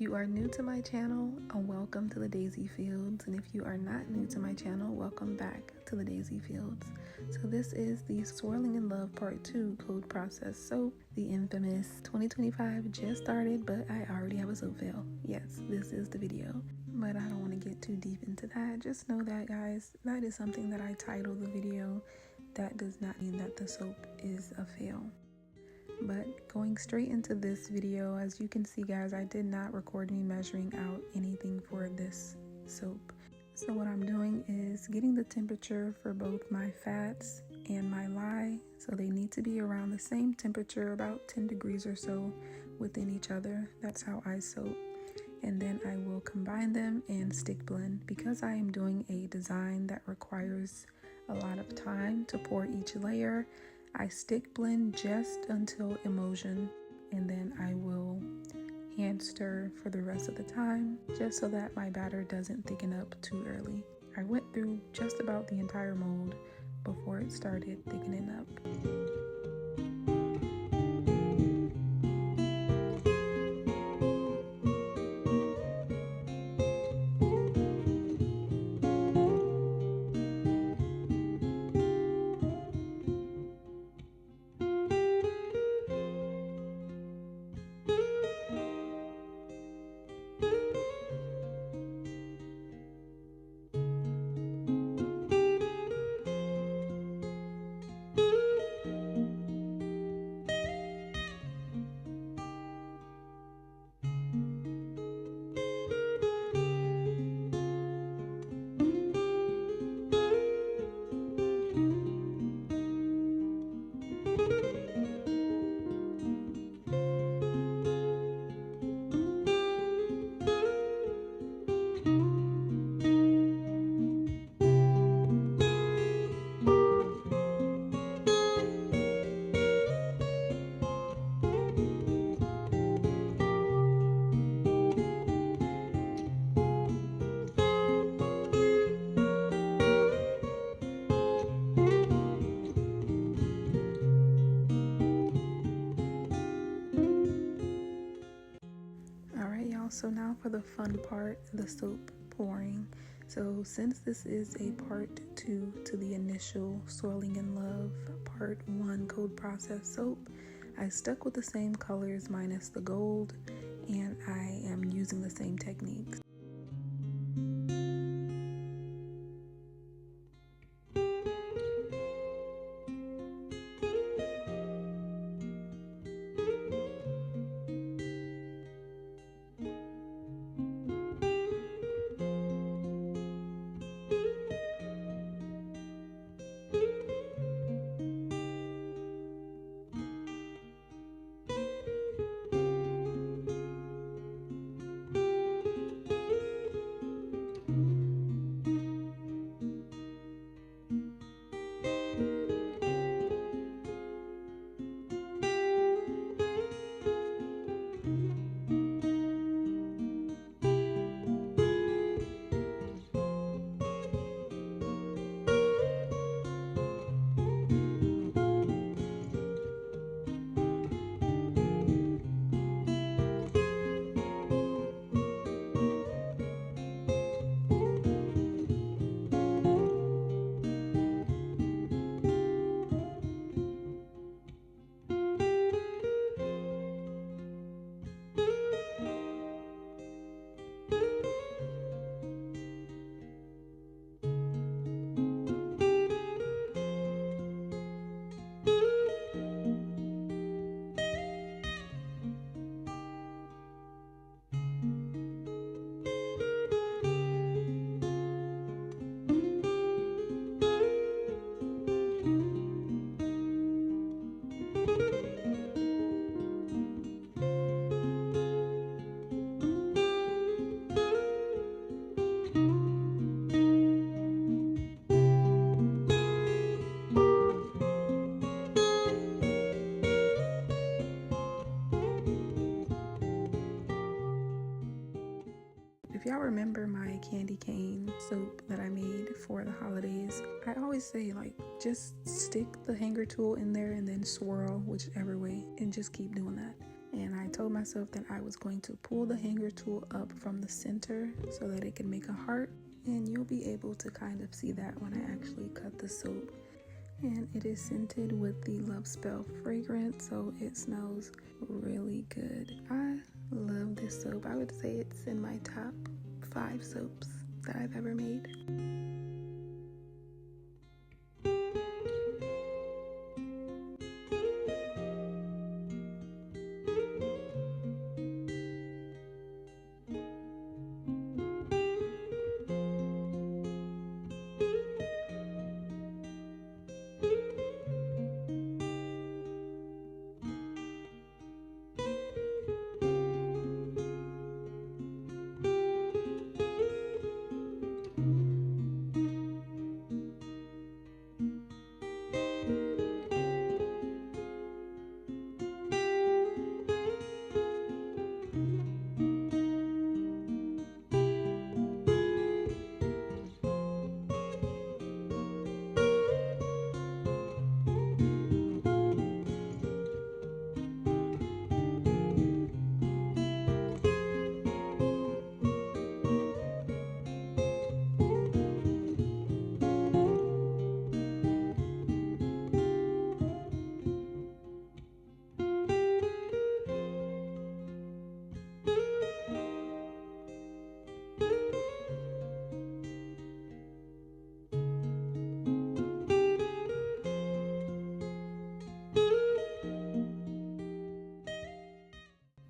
you are new to my channel, welcome to the Daisy Fields, and if you are not new to my channel, welcome back to the Daisy Fields. So this is the Swirling in Love Part 2 Cold Process Soap. The infamous 2025 just started, but I already have a soap fail. Yes, this is the video, but I don't want to get too deep into that. Just know that, guys, that is something that I titled the video. That does not mean that the soap is a fail. But going straight into this video, as you can see, guys, I did not record me measuring out anything for this soap. So what I'm doing is getting the temperature for both my fats and my lye. So they need to be around the same temperature, about 10 degrees or so within each other. That's how I soap. And then I will combine them and stick blend. Because I am doing a design that requires a lot of time to pour each layer, I stick blend just until emulsion, and then I will hand stir for the rest of the time, just so that my batter doesn't thicken up too early. I went through just about the entire mold before it started thickening up. So now for the fun part, the soap pouring. So since this is a part 2 to the initial Swirling in Love Part 1 Cold Process soap, I stuck with the same colors minus the gold, and I am using the same techniques. If y'all remember my candy cane soap that I made for the holidays, I always say, like, just stick the hanger tool in there and then swirl whichever way and just keep doing that. And I I told myself that I was going to pull the hanger tool up from the center so that it can make a heart, and you'll be able to kind of see that when I actually cut the soap. And it is scented with the Love Spell fragrance, so it smells really good. I love this soap. I would say it's in my top 5 soaps that I've ever made.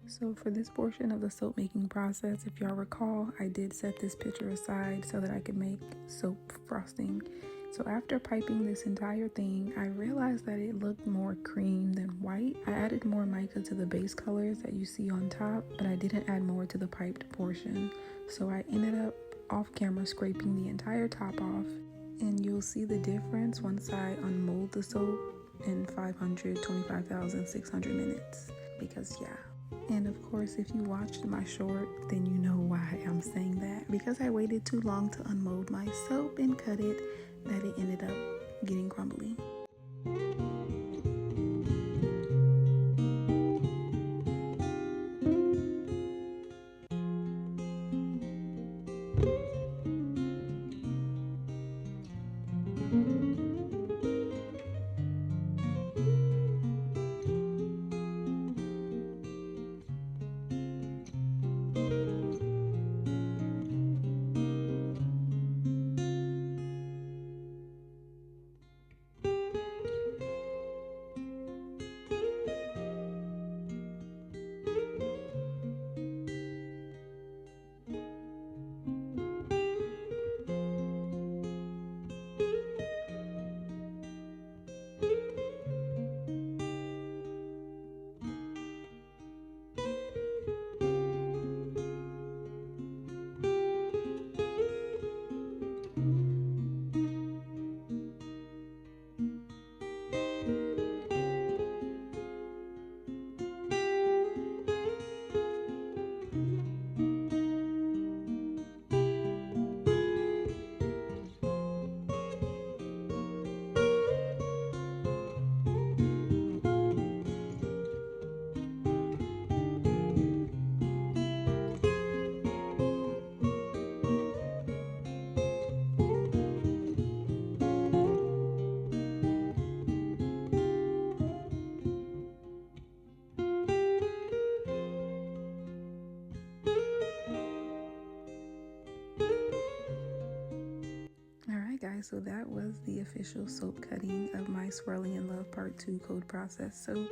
So for this portion of the soap making process, if y'all recall, I did set this picture aside so that I could make soap frosting. So after piping this entire thing, I realized that it looked more cream than white. I added more mica to the base colors that you see on top, but I didn't add more to the piped portion. So I ended up off camera scraping the entire top off, and you'll see the difference once I unmold the soap in 525,600 minutes, because yeah. And of course, if you watched my short, then you know why I'm saying that. Because I waited too long to unmold my soap and cut it, that it ended up getting crumbly. Guys, so that was the official soap cutting of my Swirling in Love Part 2 cold process soap.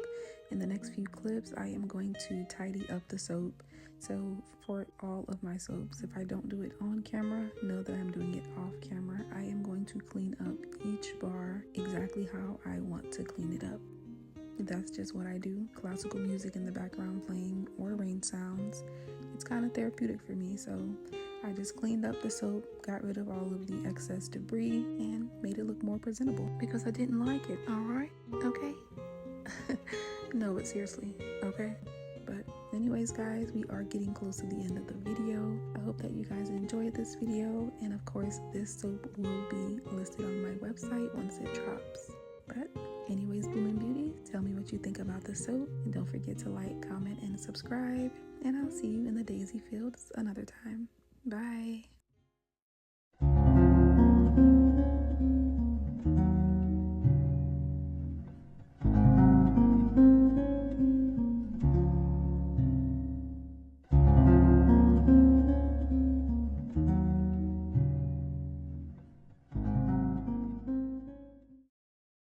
In the next few clips, I am going to tidy up the soap. So for all of my soaps, if I don't do it on camera, know that I'm doing it off camera. I am going to clean up each bar exactly how I want to clean it up. That's just what I do. Classical music in the background playing or rain sounds. It's kind of therapeutic for me, so I just cleaned up the soap, got rid of all of the excess debris, and made it look more presentable because I didn't like it, alright? Okay? No, but seriously, okay? But anyways, guys, we are getting close to the end of the video. I hope that you guys enjoyed this video, and of course, this soap will be listed on my website once it drops. But anyways, Blooming Beauty, tell me what what you think about the soap. And don't forget to like, comment, and subscribe. And I'll see you in the daisy fields another time. Bye.